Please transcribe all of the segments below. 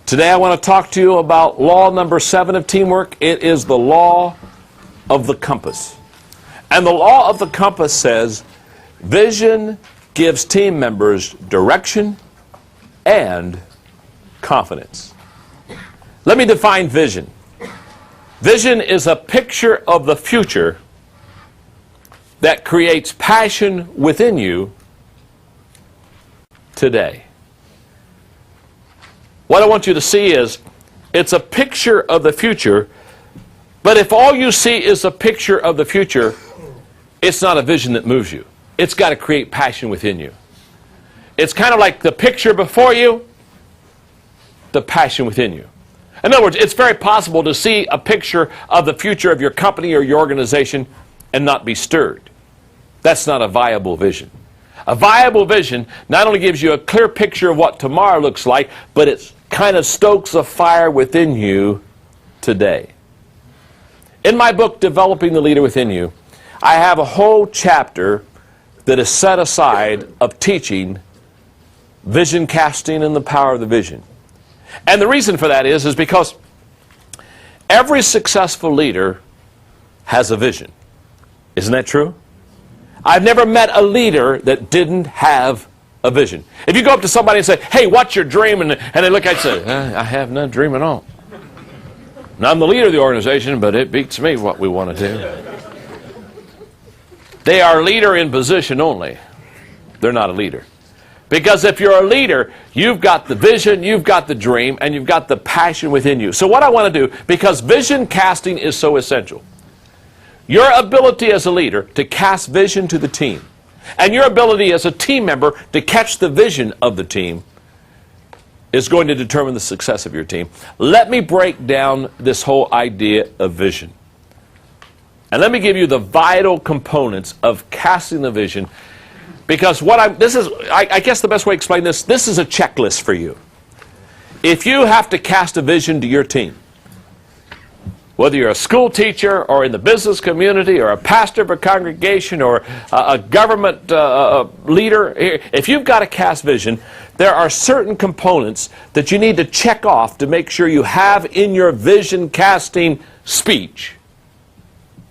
Today I want to talk to you about law number 7 of teamwork. It is the law of the compass. And the law of the compass says vision gives team members direction and confidence. Let me define vision. Vision is a picture of the future that creates passion within you today. What I want you to see is, it's a picture of the future, but if all you see is a picture of the future, it's not a vision that moves you. It's got to create passion within you. It's kind of like the picture before you, the passion within you. In other words, it's very possible to see a picture of the future of your company or your organization and not be stirred. That's not a viable vision. A viable vision not only gives you a clear picture of what tomorrow looks like, but it kind of stokes a fire within you today. In my book, Developing the Leader Within You, I have a whole chapter that is set aside of teaching vision casting and the power of the vision. And the reason for that is because every successful leader has a vision. Isn't that true? I've never met a leader that didn't have a vision. If you go up to somebody and say, hey, what's your dream? And they look at you and say, I have no dream at all. Now, I'm the leader of the organization, but it beats me what we want to do. They are a leader in position only. They're not a leader. Because if you're a leader, you've got the vision, you've got the dream, and you've got the passion within you. So what I want to do, because vision casting is so essential, your ability as a leader to cast vision to the team, and your ability as a team member to catch the vision of the team is going to determine the success of your team. Let me break down this whole idea of vision. And let me give you the vital components of casting the vision. Because I guess the best way to explain this is a checklist for you. If you have to cast a vision to your team, whether you're a school teacher or in the business community or a pastor of a congregation or a government leader, if you've got to cast vision, there are certain components that you need to check off to make sure you have in your vision casting speech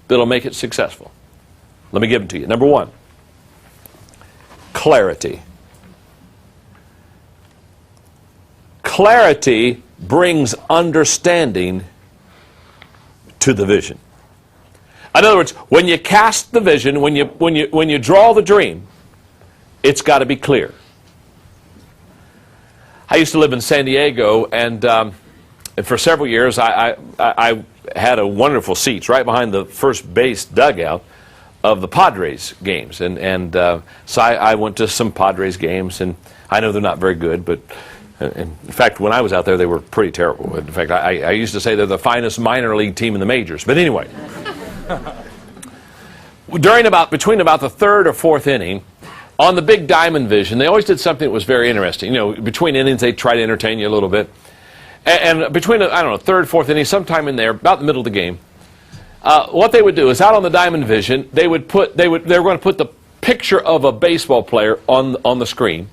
that'll make it successful. Let me give them to you. Number 1. Clarity. Clarity brings understanding to the vision. In other words, when you cast the vision, when you draw the dream, it's got to be clear. I used to live in San Diego, and for several years I had a wonderful seats right behind the first base dugout of the Padres games, and so I went to some Padres games, and I know they're not very good, but in fact, when I was out there, they were pretty terrible. In fact, I used to say they're the finest minor league team in the majors. But anyway, between about the 3rd or 4th inning, on the big diamond vision, they always did something that was very interesting. You know, between innings, they try to entertain you a little bit, and between 3rd, 4th inning, sometime in there, about the middle of the game. What they would do is, out on the diamond vision, they were going to put the picture of a baseball player on the screen.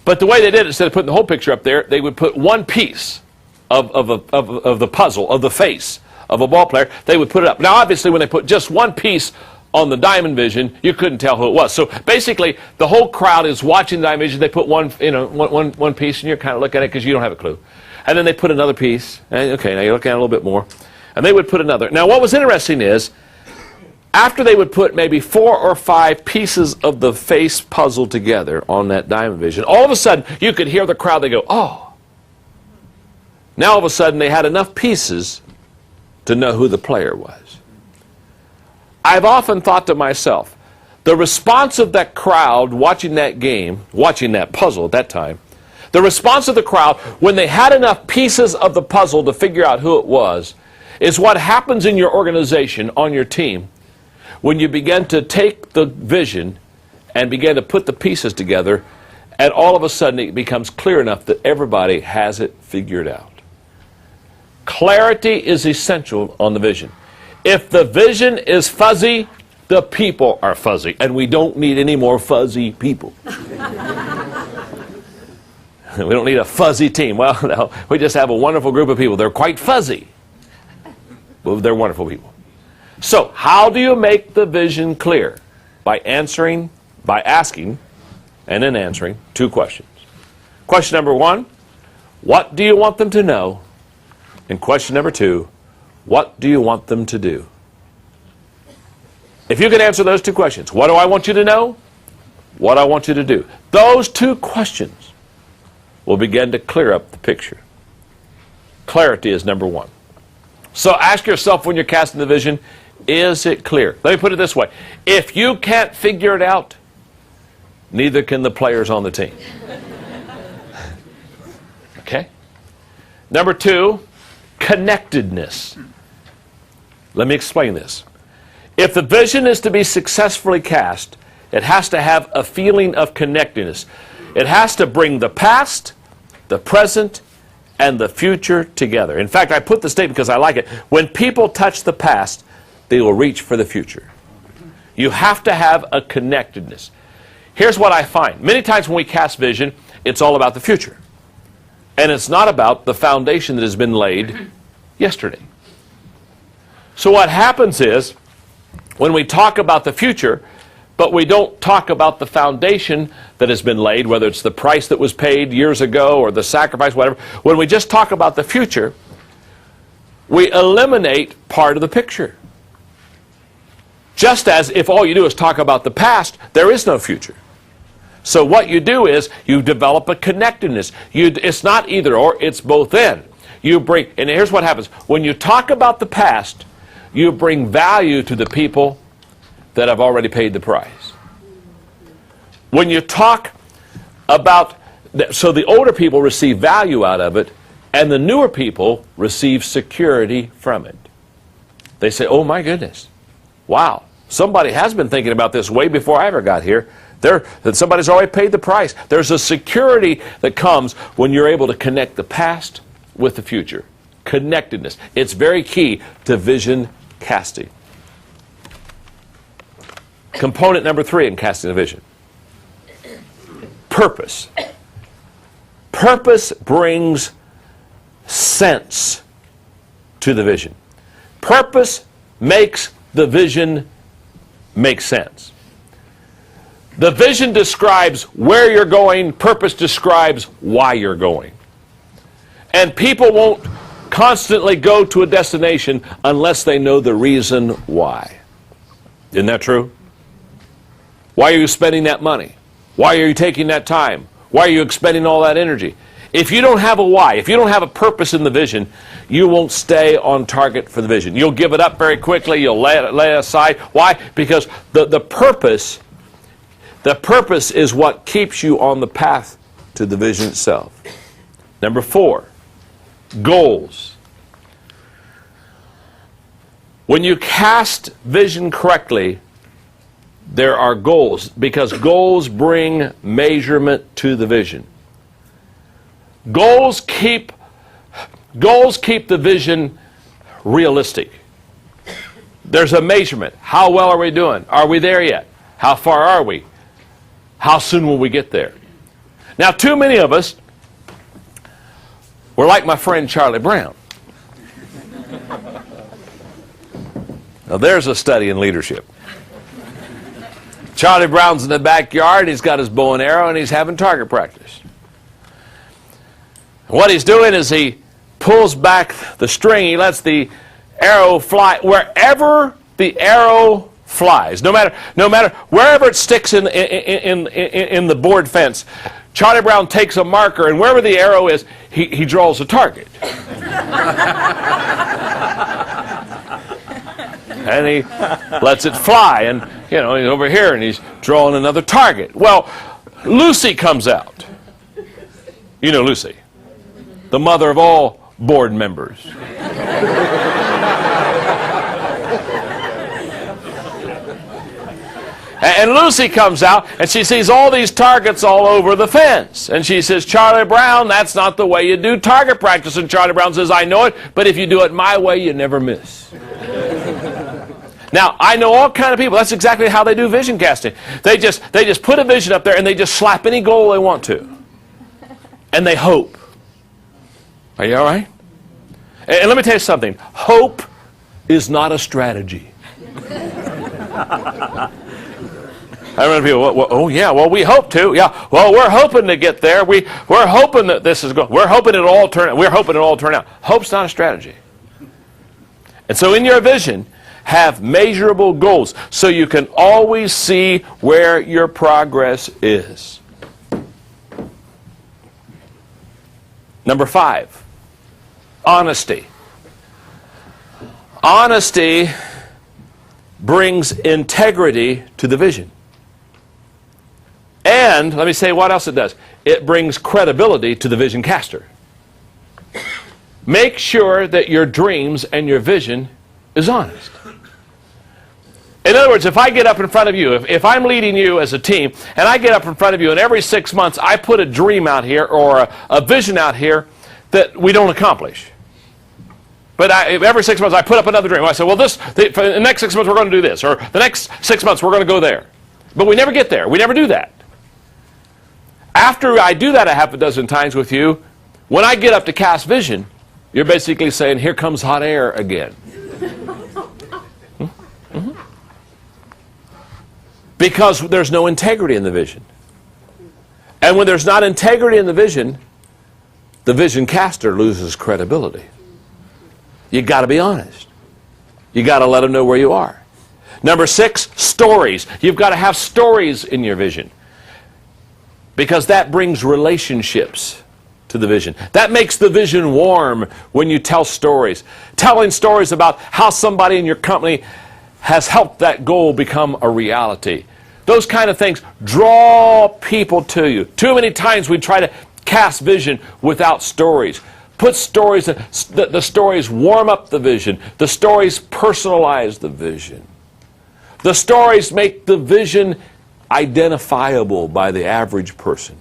But the way they did it, instead of putting the whole picture up there, they would put one piece of the puzzle, of the face of a ball player. They would put it up. Now, obviously, when they put just one piece on the diamond vision, you couldn't tell who it was. So basically, the whole crowd is watching the diamond vision. They put one piece, and you're kind of looking at it because you don't have a clue. And then they put another piece. And okay, now you're looking at it a little bit more. And they would put another. Now, what was interesting is, after they would put maybe 4 or 5 pieces of the face puzzle together on that diamond vision, all of a sudden, you could hear the crowd, they go, oh. Now, all of a sudden, they had enough pieces to know who the player was. I've often thought to myself, the response of that crowd watching that game, watching that puzzle at that time, the response of the crowd when they had enough pieces of the puzzle to figure out who it was, is what happens in your organization, on your team, when you begin to take the vision and begin to put the pieces together, and all of a sudden it becomes clear enough that everybody has it figured out. Clarity is essential on the vision. If the vision is fuzzy, the people are fuzzy, and we don't need any more fuzzy people. We don't need a fuzzy team. Well, no, we just have a wonderful group of people. They're quite fuzzy, but they're wonderful people. So, how do you make the vision clear? By asking, and then answering 2 questions. Question number 1, what do you want them to know? And question number 2, what do you want them to do? If you can answer those 2 questions, what do I want you to know? What do I want you to do? Those 2 questions will begin to clear up the picture. Clarity is number 1. So ask yourself when you're casting the vision, is it clear? Let me put it this way. If you can't figure it out, neither can the players on the team. Okay? Number 2, connectedness. Let me explain this. If the vision is to be successfully cast, it has to have a feeling of connectedness. It has to bring the past, the present, and the future together. In fact, I put the statement because I like it. When people touch the past, they will reach for the future. You have to have a connectedness. Here's what I find. Many times when we cast vision, it's all about the future. And it's not about the foundation that has been laid yesterday. So what happens is, when we talk about the future, but we don't talk about the foundation that has been laid, whether it's the price that was paid years ago or the sacrifice, whatever, when we just talk about the future, we eliminate part of the picture. Just as if all you do is talk about the past, there is no future. So what you do is you develop a connectedness. It's not either or, it's both and. And here's what happens. When you talk about the past, you bring value to the people that have already paid the price. When you talk about, so the older people receive value out of it, and the newer people receive security from it. They say, oh my goodness, wow, somebody has been thinking about this way before I ever got here. That somebody's already paid the price. There's a security that comes when you're able to connect the past with the future. Connectedness. It's very key to vision casting. Component number 3 in casting a vision. Purpose. Purpose brings sense to the vision. Purpose makes the vision make sense. The vision describes where you're going. Purpose describes why you're going. And people won't constantly go to a destination unless they know the reason why. Isn't that true? Why are you spending that money? Why are you taking that time? Why are you expending all that energy? If you don't have a why, if you don't have a purpose in the vision, you won't stay on target for the vision. You'll give it up very quickly. You'll lay it aside. Why? Because the purpose is what keeps you on the path to the vision itself. Number 4, goals. When you cast vision correctly, there are goals, because goals bring measurement to the vision. Goals keep the vision realistic. There's a measurement. How well are we doing? Are we there yet? How far are we? How soon will we get there? Now, too many of us were like my friend Charlie Brown. Now, there's a study in leadership. Charlie Brown's in the backyard, he's got his bow and arrow, and he's having target practice. What he's doing is he pulls back the string, he lets the arrow fly wherever the arrow flies, no matter wherever it sticks in the board fence. Charlie Brown takes a marker, and wherever the arrow is, he draws a target. And he lets it fly, and he's over here and he's drawing another target. Well, Lucy comes out. You know Lucy, the mother of all board members. And Lucy comes out, and she sees all these targets all over the fence. And she says, Charlie Brown, that's not the way you do target practice. And Charlie Brown says, I know it, but if you do it my way, you never miss. Now, I know all kind of people. That's exactly how they do vision casting. They just put a vision up there, and they just slap any goal they want to. and they hope. Are you all right? And let me tell you something. Hope is not a strategy. I remember people, well, oh yeah, well we hope to. Yeah, well we're hoping to get there. We're hoping that this is going. We're hoping it'll all turn out. We're hoping it'll all turn out. Hope's not a strategy. And so in your vision, have measurable goals so you can always see where your progress is. Number 5, honesty. Honesty brings integrity to the vision. And let me say what else it does. It brings credibility to the vision caster. Make sure that your dreams and your vision is honest. In other words, if I get up in front of you, if I'm leading you as a team, and I get up in front of you, and every 6 months I put a dream out here or a vision out here that we don't accomplish. But every 6 months I put up another dream. I say, well, for the next 6 months we're going to do this, or the next 6 months we're going to go there. But we never get there. We never do that. After I do that a half a dozen times with you, when I get up to cast vision, you're basically saying, here comes hot air again. Because there's no integrity in the vision. And when there's not integrity in the vision caster loses credibility. You got to be honest. You got to let them know where you are. Number 6, stories. You've got to have stories in your vision. Because that brings relationships to the vision. That makes the vision warm when you tell stories. Telling stories about how somebody in your company has helped that goal become a reality. Those kind of things draw people to you. Too many times we try to cast vision without stories. Put stories, the stories warm up the vision. The stories personalize the vision. The stories make the vision identifiable by the average person.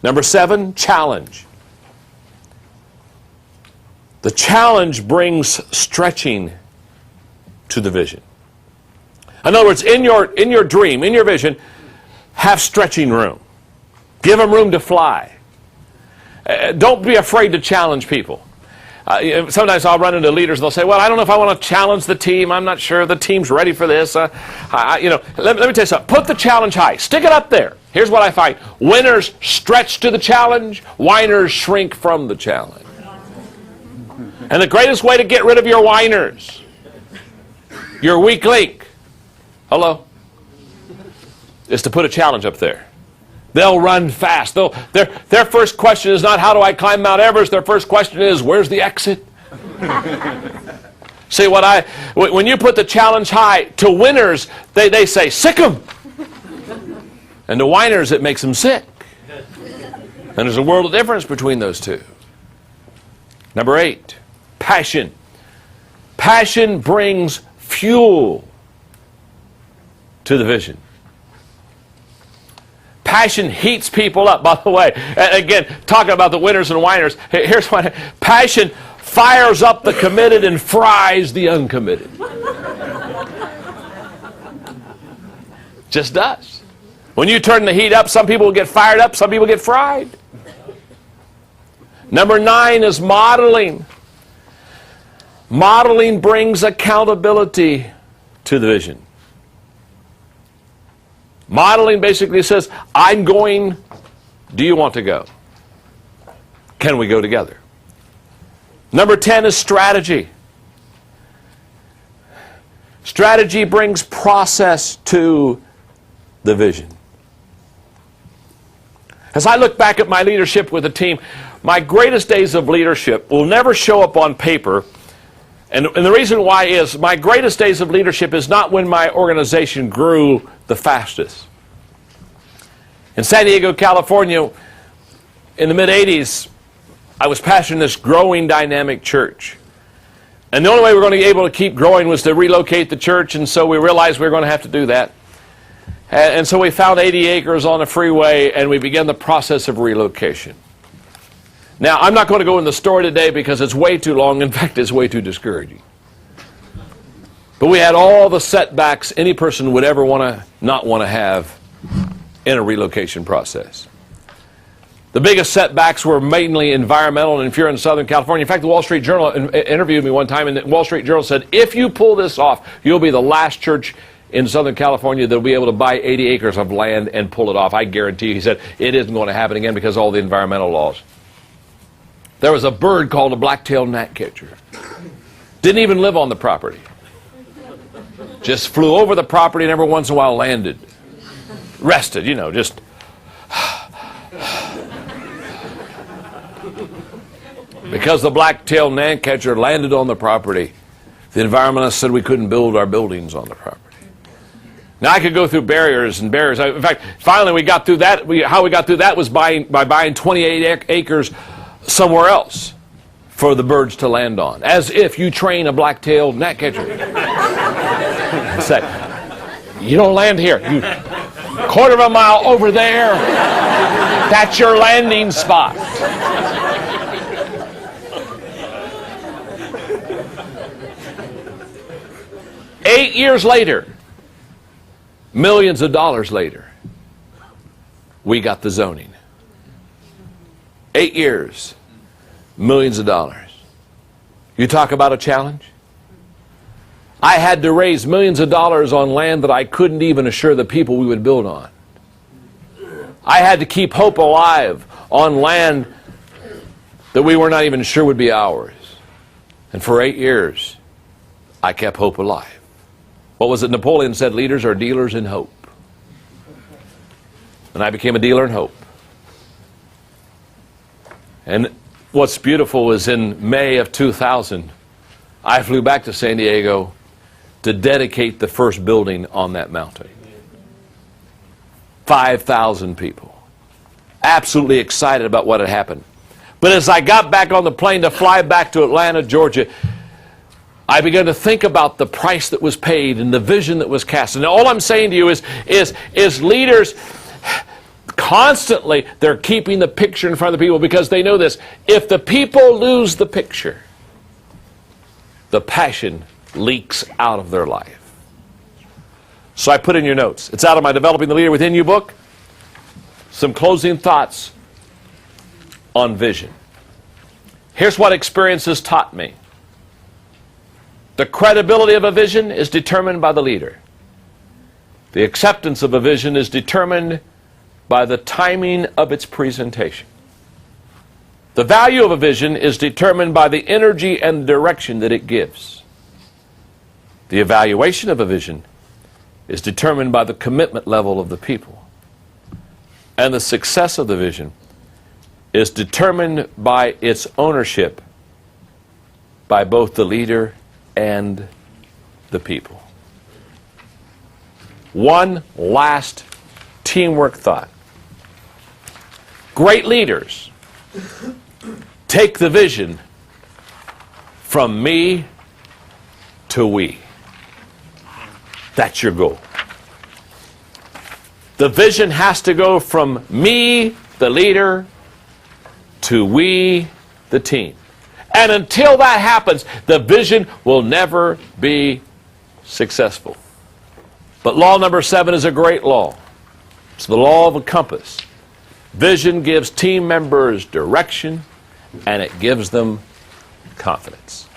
Number 7, challenge. The challenge brings stretching to the vision. In other words, in your dream, in your vision, have stretching room. Give them room to fly. Don't be afraid to challenge people. Sometimes I'll run into leaders and they'll say, well, I don't know if I want to challenge the team. I'm not sure the team's ready for this. Let me tell you something. Put the challenge high. Stick it up there. Here's what I find. Winners stretch to the challenge. Whiners shrink from the challenge. And the greatest way to get rid of your whiners, your weak link, hello, is to put a challenge up there. They'll run fast. Their first question is not, how do I climb Mount Everest? Their first question is, where's the exit? See, when you put the challenge high, to winners, they say, sick 'em. And to whiners, it makes them sick. And there's a world of difference between those two. Number 8, passion. Passion brings fuel to the vision. Passion heats people up. By the way, again, talking about the winners and whiners, here's what passion fires up the committed and fries the uncommitted. Just does. When you turn the heat up, some people get fired up, some people get fried. Number 9 is modeling. Modeling brings accountability to the vision. Modeling basically says, I'm going, do you want to go? Can we go together? Number 10 is strategy. Strategy brings process to the vision. As I look back at my leadership with a team, my greatest days of leadership will never show up on paper. And the reason why is my greatest days of leadership is not when my organization grew the fastest. In San Diego, California, in the mid-'80s, I was pastoring this growing dynamic church. And the only way we were going to be able to keep growing was to relocate the church, and so we realized we were going to have to do that. And so we found 80 acres on a freeway, and we began the process of relocation. Now, I'm not going to go in the story today because it's way too long. In fact, it's way too discouraging. But we had all the setbacks any person would ever not want to have in a relocation process. The biggest setbacks were mainly environmental, and if you're in Southern California, in fact, the Wall Street Journal interviewed me one time, and the Wall Street Journal said, if you pull this off, you'll be the last church in Southern California that'll be able to buy 80 acres of land and pull it off. I guarantee you, he said, it isn't going to happen again because of all the environmental laws. There was a bird called a black-tailed gnatcatcher. Didn't even live on the property. Just flew over the property and every once in a while landed. Rested, you know, just... Because the black-tailed gnatcatcher landed on the property, the environmentalists said we couldn't build our buildings on the property. Now, I could go through barriers and barriers. In fact, finally we got through that. How we got through that was by buying 28 acres somewhere else for the birds to land on. As if you train a black-tailed gnatcatcher. Say, you don't land here. You quarter of a mile over there. That's your landing spot. $8 years later, millions of dollars later, we got the zoning. 8 years, millions of dollars. You talk about a challenge? I had to raise millions of dollars on land that I couldn't even assure the people we would build on. I had to keep hope alive on land that we were not even sure would be ours. And for 8 years, I kept hope alive. What was it Napoleon said? Leaders are dealers in hope. And I became a dealer in hope. And what's beautiful is in May of 2000, I flew back to San Diego to dedicate the first building on that mountain. 5,000 people. Absolutely excited about what had happened. But as I got back on the plane to fly back to Atlanta, Georgia, I began to think about the price that was paid and the vision that was cast. And all I'm saying to you is leaders constantly, they're keeping the picture in front of the people because they know this. If the people lose the picture, the passion leaks out of their life. So I put in your notes. It's out of my Developing the Leader Within You book. Some closing thoughts on vision. Here's what experience has taught me. The credibility of a vision is determined by the leader. The acceptance of a vision is determined by the timing of its presentation. The value of a vision is determined by the energy and direction that it gives. The evaluation of a vision is determined by the commitment level of the people. And the success of the vision is determined by its ownership by both the leader and the people. One last teamwork thought. Great leaders take the vision from me to we. That's your goal. The vision has to go from me, the leader, to we, the team. And until that happens, the vision will never be successful. But law number 7 is a great law. It's the law of a compass. Vision gives team members direction, and it gives them confidence.